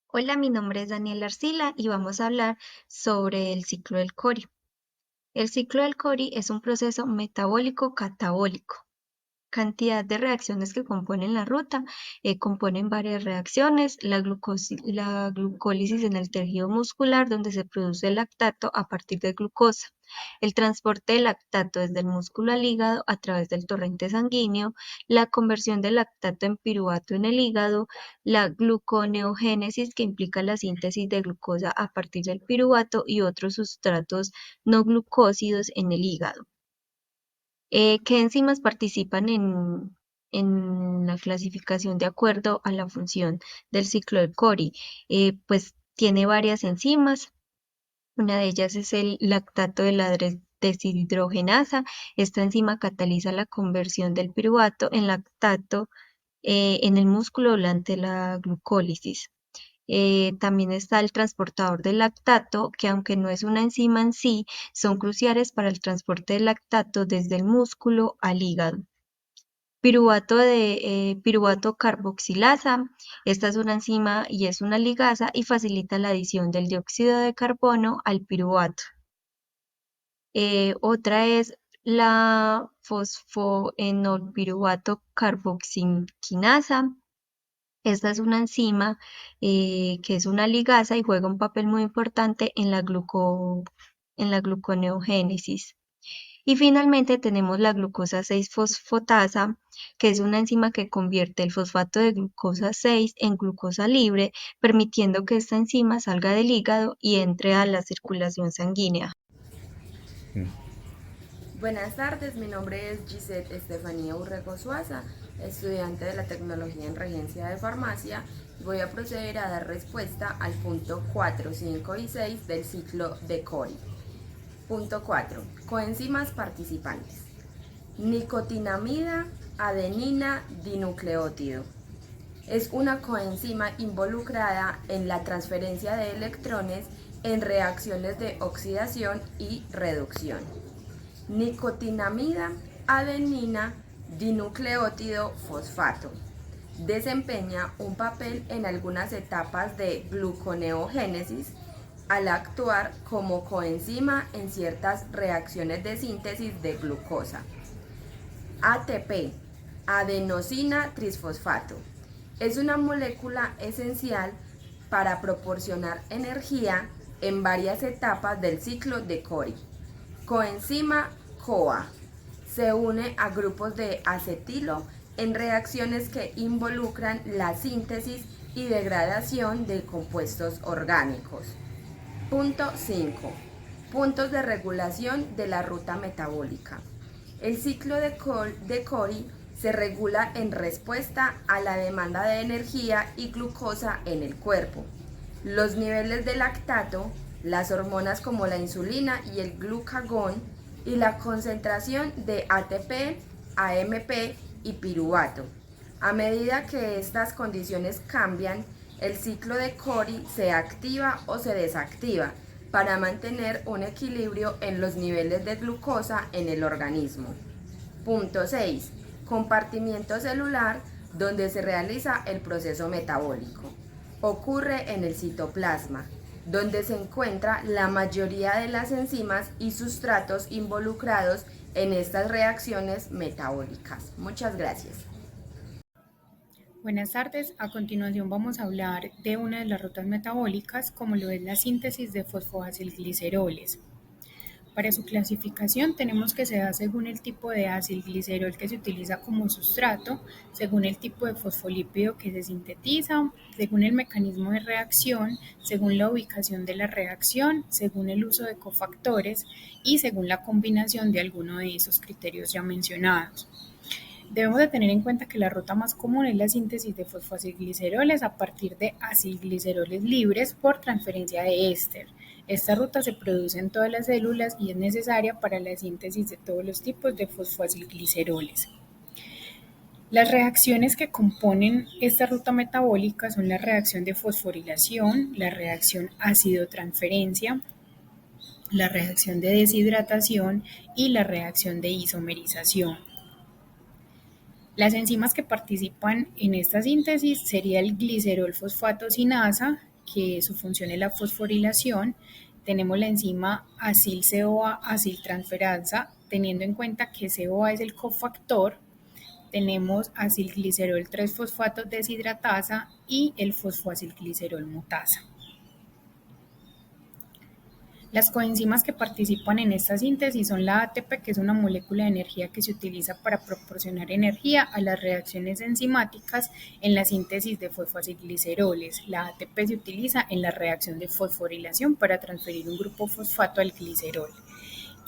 Hola, mi nombre es Daniela Arcila y vamos a hablar sobre el ciclo del Cori. El ciclo del Cori es un proceso metabólico catabólico. Cantidad de reacciones que componen la ruta. Componen varias reacciones, la glucólisis en el tejido muscular donde se produce el lactato a partir de glucosa, el transporte del lactato desde el músculo al hígado a través del torrente sanguíneo, la conversión del lactato en piruvato en el hígado, la gluconeogénesis que implica la síntesis de glucosa a partir del piruvato y otros sustratos no glucósidos en el hígado. ¿Qué enzimas participan en la clasificación de acuerdo a la función del ciclo del Cori? Pues tiene varias enzimas. Una de ellas es el lactato de la deshidrogenasa. Esta enzima cataliza la conversión del piruvato en lactato en el músculo durante la glucólisis. También está el transportador del lactato, que aunque no es una enzima en sí, son cruciales para el transporte del lactato desde el músculo al hígado. Piruvato carboxilasa. Esta es una enzima y es una ligasa y facilita la adición del dióxido de carbono al piruvato. Otra es la fosfoenolpiruvato carboxinasa. Esta es una enzima que es una ligasa y juega un papel muy importante en la gluconeogénesis. Y finalmente tenemos la glucosa 6-fosfatasa, que es una enzima que convierte el fosfato de glucosa 6 en glucosa libre, permitiendo que esta enzima salga del hígado y entre a la circulación sanguínea. Buenas tardes, mi nombre es Gisette Estefanía Urrego Suaza, estudiante de la tecnología en regencia de farmacia. Voy a proceder a dar respuesta al punto 4, 5 y 6 del ciclo de Cori. Punto 4. Coenzimas participantes. Nicotinamida adenina dinucleótido. Es una coenzima involucrada en la transferencia de electrones en reacciones de oxidación y reducción. Nicotinamida adenina dinucleótido fosfato. Desempeña un papel en algunas etapas de gluconeogénesis al actuar como coenzima en ciertas reacciones de síntesis de glucosa. ATP, adenosina trisfosfato. Es una molécula esencial para proporcionar energía en varias etapas del ciclo de Cori. Coenzima CoA. Se une a grupos de acetilo en reacciones que involucran la síntesis y degradación de compuestos orgánicos. Punto 5. Puntos de regulación de la ruta metabólica. El ciclo de Cori se regula en respuesta a la demanda de energía y glucosa en el cuerpo. Los niveles de lactato, las hormonas como la insulina y el glucagón y la concentración de ATP, AMP y piruvato. A medida que estas condiciones cambian, el ciclo de Cori se activa o se desactiva para mantener un equilibrio en los niveles de glucosa en el organismo. Punto 6. Compartimiento celular donde se realiza el proceso metabólico. Ocurre en el citoplasma, donde se encuentra la mayoría de las enzimas y sustratos involucrados en estas reacciones metabólicas. Muchas gracias. Buenas tardes, a continuación vamos a hablar de una de las rutas metabólicas, como lo es la síntesis de fosfoacilgliceroles. Para su clasificación tenemos que se da según el tipo de acilglicerol que se utiliza como sustrato, según el tipo de fosfolípido que se sintetiza, según el mecanismo de reacción, según la ubicación de la reacción, según el uso de cofactores y según la combinación de alguno de esos criterios ya mencionados. Debemos de tener en cuenta que la ruta más común es la síntesis de fosfoacilgliceroles a partir de acilgliceroles libres por transferencia de éster. Esta ruta se produce en todas las células y es necesaria para la síntesis de todos los tipos de fosfoacilgliceroles. Las reacciones que componen esta ruta metabólica son la reacción de fosforilación, la reacción ácido-transferencia, la reacción de deshidratación y la reacción de isomerización. Las enzimas que participan en esta síntesis sería el glicerol fosfato sinasa, que su función es la fosforilación. Tenemos la enzima acil-CoA aciltransferasa, teniendo en cuenta que CoA es el cofactor. Tenemos acilglicerol 3-fosfato deshidratasa y el fosfoacilglicerol mutasa. Las coenzimas que participan en esta síntesis son la ATP, que es una molécula de energía que se utiliza para proporcionar energía a las reacciones enzimáticas en la síntesis de fosfoacilgliceroles. La ATP se utiliza en la reacción de fosforilación para transferir un grupo fosfato al glicerol.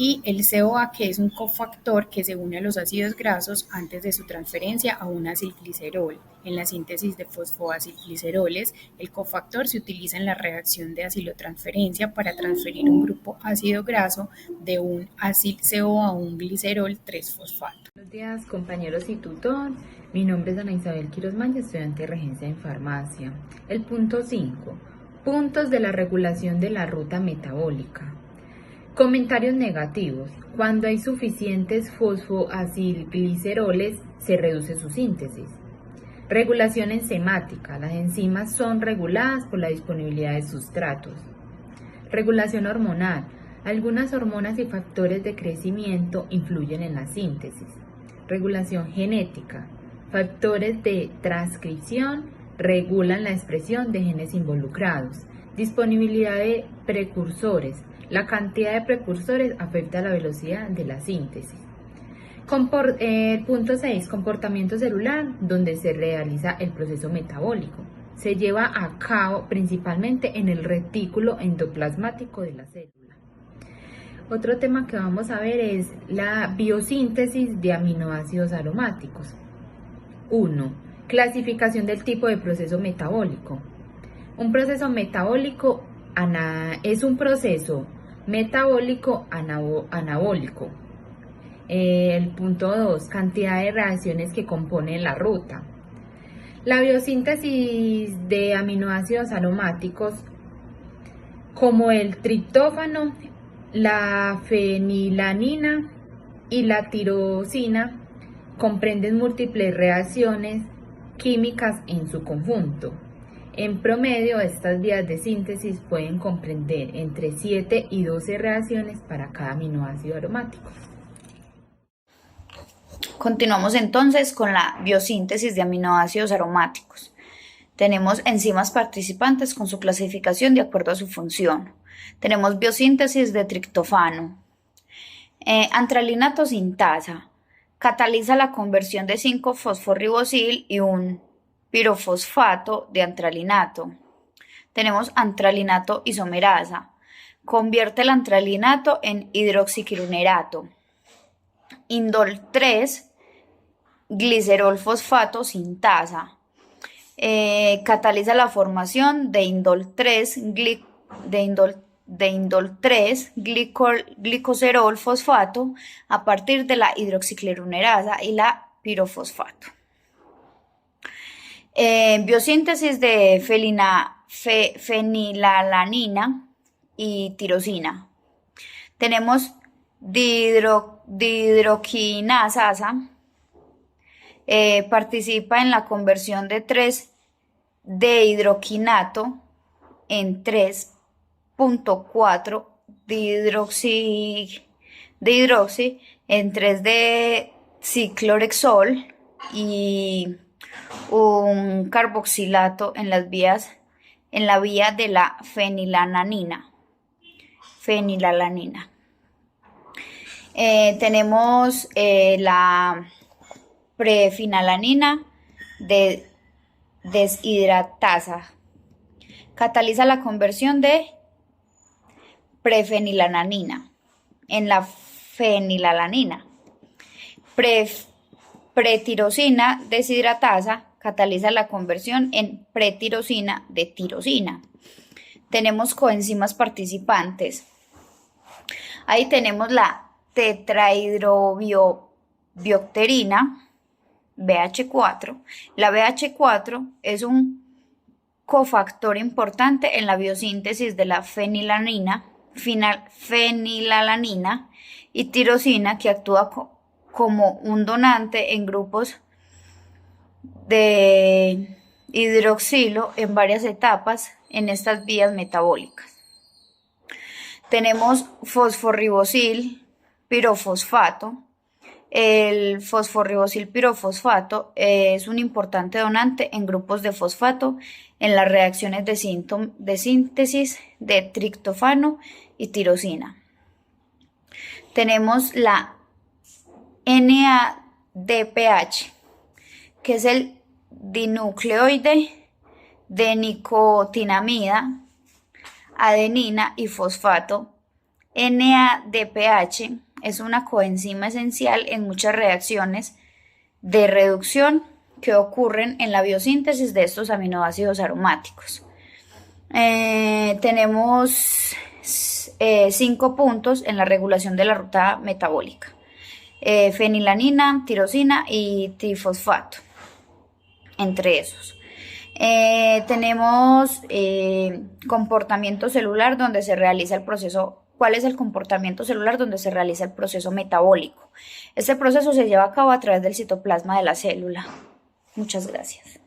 Y el CoA, que es un cofactor que se une a los ácidos grasos antes de su transferencia a un acilglicerol. En la síntesis de fosfoacilgliceroles, el cofactor se utiliza en la reacción de acilotransferencia para transferir un grupo ácido graso de un acil-CoA a un glicerol 3-fosfato. Buenos días, compañeros y tutor. Mi nombre es Ana Isabel Quiroz Maya, estudiante de regencia en farmacia. El punto 5. Puntos de la regulación de la ruta metabólica. Comentarios negativos. Cuando hay suficientes fosfoacilgliceroles, se reduce su síntesis. Regulación enzimática. Las enzimas son reguladas por la disponibilidad de sustratos. Regulación hormonal. Algunas hormonas y factores de crecimiento influyen en la síntesis. Regulación genética. Factores de transcripción regulan la expresión de genes involucrados. Disponibilidad de precursores. La cantidad de precursores afecta la velocidad de la síntesis. Punto 6. Comportamiento celular, donde se realiza el proceso metabólico. Se lleva a cabo principalmente en el retículo endoplasmático de la célula. Otro tema que vamos a ver es la biosíntesis de aminoácidos aromáticos. 1. Clasificación del tipo de proceso metabólico. Un proceso metabólico es un proceso metabólico anabólico. El punto 2, cantidad de reacciones que componen la ruta. La biosíntesis de aminoácidos aromáticos como el triptófano, la fenilalanina y la tirosina comprenden múltiples reacciones químicas en su conjunto. En promedio, estas vías de síntesis pueden comprender entre 7 y 12 reacciones para cada aminoácido aromático. Continuamos entonces con la biosíntesis de aminoácidos aromáticos. Tenemos enzimas participantes con su clasificación de acuerdo a su función. Tenemos biosíntesis de triptófano. Antralinato sintasa. Cataliza la conversión de 5-fosforribosil y un pirofosfato de antralinato. Tenemos antralinato isomerasa. Convierte el antralinato en hidroxiquinonerato. Indol 3, glicerol fosfato sintasa. Cataliza la formación de indol 3, glicoserol fosfato a partir de la hidroxiclerunerasa y la pirofosfato. Biosíntesis de fenilalanina y tirosina. Tenemos dihidroquinasasa. Participa en la conversión de 3-dehidroquinato en 3.4 dihidroxi en 3-de-ciclorexol y un carboxilato en la vía de la fenilalanina. Tenemos la prefenilalanina deshidratasa. Cataliza la conversión de prefenilalanina en la fenilalanina. Pretirosina deshidratasa cataliza la conversión en pretirosina de tirosina. Tenemos coenzimas participantes. Ahí tenemos la tetrahidrobiopterina, BH4. La BH4 es un cofactor importante en la biosíntesis de la fenilalanina y tirosina, que actúa como un donante en grupos de hidroxilo en varias etapas en estas vías metabólicas. Tenemos fosforribosil pirofosfato. El fosforribosil pirofosfato es un importante donante en grupos de fosfato en las reacciones de síntesis de triptófano y tirosina. Tenemos la NADPH, que es el dinucleoide de nicotinamida, adenina y fosfato. NADPH es una coenzima esencial en muchas reacciones de reducción que ocurren en la biosíntesis de estos aminoácidos aromáticos. Tenemos 5 puntos en la regulación de la ruta metabólica: fenilanina, tirosina y trifosfato, entre esos. Tenemos comportamiento celular donde se realiza el proceso. ¿Cuál es el comportamiento celular donde se realiza el proceso metabólico? Este proceso se lleva a cabo a través del citoplasma de la célula. Muchas gracias.